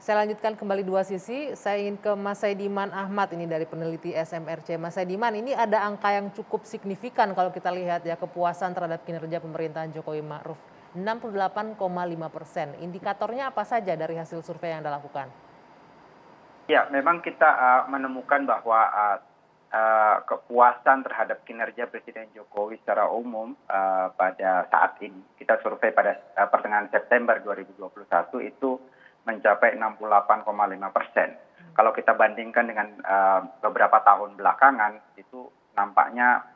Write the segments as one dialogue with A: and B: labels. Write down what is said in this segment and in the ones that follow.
A: Saya lanjutkan kembali dua sisi. Saya ingin ke Mas Saidiman Ahmad ini dari peneliti SMRC. Mas Saidiman, ini ada angka yang cukup signifikan kalau kita lihat ya kepuasan terhadap kinerja pemerintahan Jokowi Ma'ruf. 68,5%. Indikatornya apa saja dari hasil survei yang Anda lakukan?
B: Ya, memang kita menemukan bahwa kepuasan terhadap kinerja Presiden Jokowi secara umum pada saat ini, kita survei pada pertengahan September 2021 itu mencapai 68,5%. Kalau kita bandingkan dengan beberapa tahun belakangan, itu nampaknya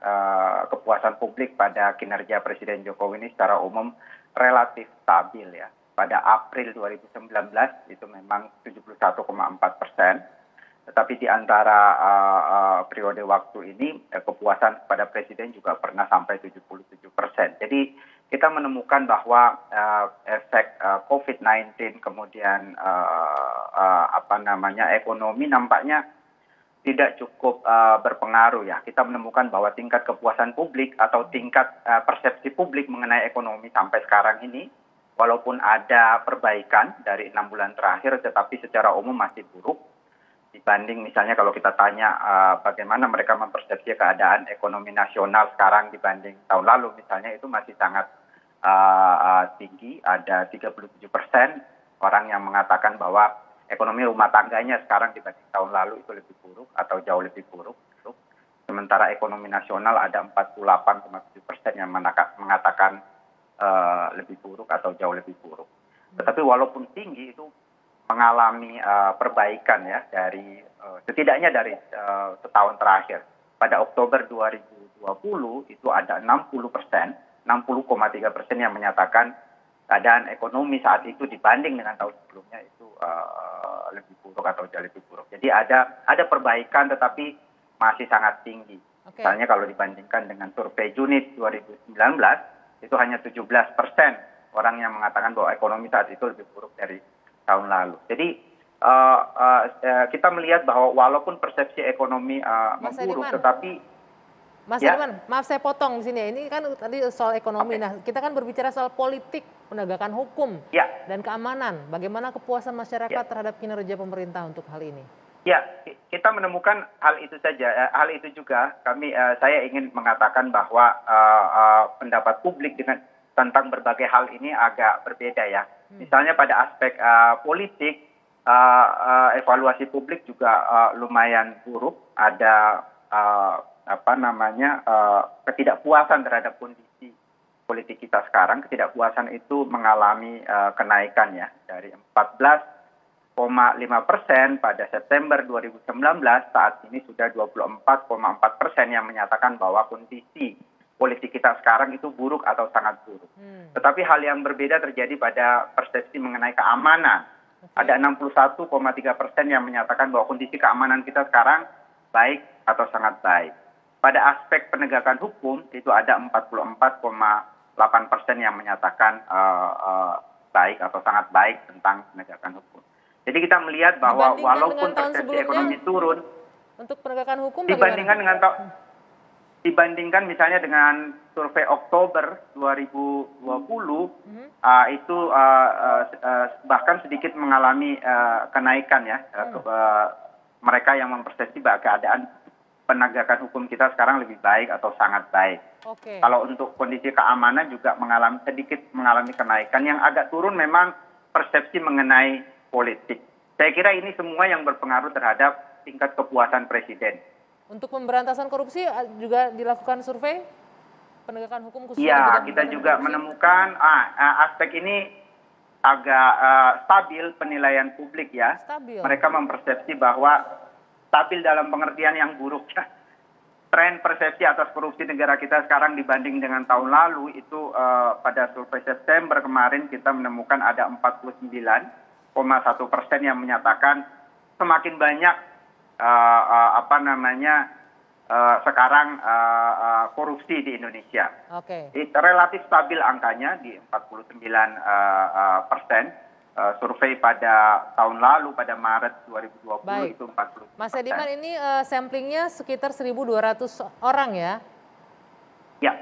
B: kepuasan publik pada kinerja Presiden Jokowi ini secara umum relatif stabil ya. Pada April 2019 itu memang 71,4%. Tetapi di antara periode waktu ini kepuasan pada presiden juga pernah sampai 77%. Jadi kita menemukan bahwa efek COVID-19 kemudian ekonomi nampaknya tidak cukup berpengaruh ya. Kita menemukan bahwa tingkat kepuasan publik atau tingkat persepsi publik mengenai ekonomi sampai sekarang ini, walaupun ada perbaikan dari 6 bulan terakhir, tetapi secara umum masih buruk. Dibanding misalnya kalau kita tanya bagaimana mereka mempersepsi keadaan ekonomi nasional sekarang dibanding tahun lalu, misalnya itu masih sangat tinggi. Ada 37% orang yang mengatakan bahwa ekonomi rumah tangganya sekarang dibanding tahun lalu itu lebih buruk atau jauh lebih buruk. Sementara ekonomi nasional ada 48,7% yang mengatakan lebih buruk atau jauh lebih buruk. Tetapi walaupun tinggi itu mengalami perbaikan ya dari setidaknya dari setahun terakhir. Pada Oktober 2020 itu ada 60%, 60,3% yang menyatakan keadaan ekonomi saat itu dibanding dengan tahun sebelumnya itu lebih buruk atau jauh lebih buruk. Jadi ada perbaikan tetapi masih sangat tinggi. Okay. Misalnya kalau dibandingkan dengan survei Junit 2019 itu hanya 17% orang yang mengatakan bahwa ekonomi saat itu lebih buruk dari tahun lalu. Jadi kita melihat bahwa walaupun persepsi ekonomi memburuk, tetapi
A: Mas Saidiman, maaf saya potong di sini. Ini kan tadi soal ekonomi. Okay. Nah, kita kan berbicara soal politik, penegakan hukum, dan keamanan. Bagaimana kepuasan masyarakat terhadap kinerja pemerintah untuk hal ini?
B: Ya, kita menemukan hal itu saja. Hal itu juga saya ingin mengatakan bahwa pendapat publik tentang berbagai hal ini agak berbeda ya. Misalnya pada aspek politik, evaluasi publik juga lumayan buruk. Ada ketidakpuasan terhadap kondisi politik kita sekarang. Ketidakpuasan itu mengalami kenaikan ya dari 14,5% pada September 2019, saat ini sudah 24,4% yang menyatakan bahwa kondisi politik kita sekarang itu buruk atau sangat buruk. Tetapi hal yang berbeda terjadi pada persepsi mengenai keamanan. Ada 61,3% yang menyatakan bahwa kondisi keamanan kita sekarang baik atau sangat baik. Pada aspek penegakan hukum itu ada 44,8% yang menyatakan baik atau sangat baik tentang penegakan hukum. Jadi kita melihat bahwa walaupun persepsi ekonomi turun,
A: untuk penegakan hukum
B: dibandingkan misalnya dengan survei Oktober 2020 itu bahkan sedikit mengalami kenaikan ya. Mereka yang mempersepsi bahwa keadaan penegakan hukum kita sekarang lebih baik atau sangat baik.
A: Okay.
B: Kalau untuk kondisi keamanan juga sedikit mengalami kenaikan. Yang agak turun memang persepsi mengenai politik. Saya kira ini semua yang berpengaruh terhadap tingkat kepuasan presiden.
A: Untuk pemberantasan korupsi juga dilakukan survei penegakan hukum khususnya?
B: Iya, kita juga menemukan aspek ini agak stabil penilaian publik ya.
A: Stabil.
B: Mereka mempersepsi bahwa stabil dalam pengertian yang buruk. Tren persepsi atas korupsi negara kita sekarang dibanding dengan tahun lalu itu pada survei September kemarin kita menemukan ada 49,1% yang menyatakan semakin banyak sekarang korupsi di Indonesia.
A: Okay.
B: Relatif stabil angkanya di 49%. Survei pada tahun lalu pada Maret 2020
A: Baik.
B: itu 40%.
A: Mas Saidiman, ini samplingnya sekitar 1.200 orang ya?
B: Ya.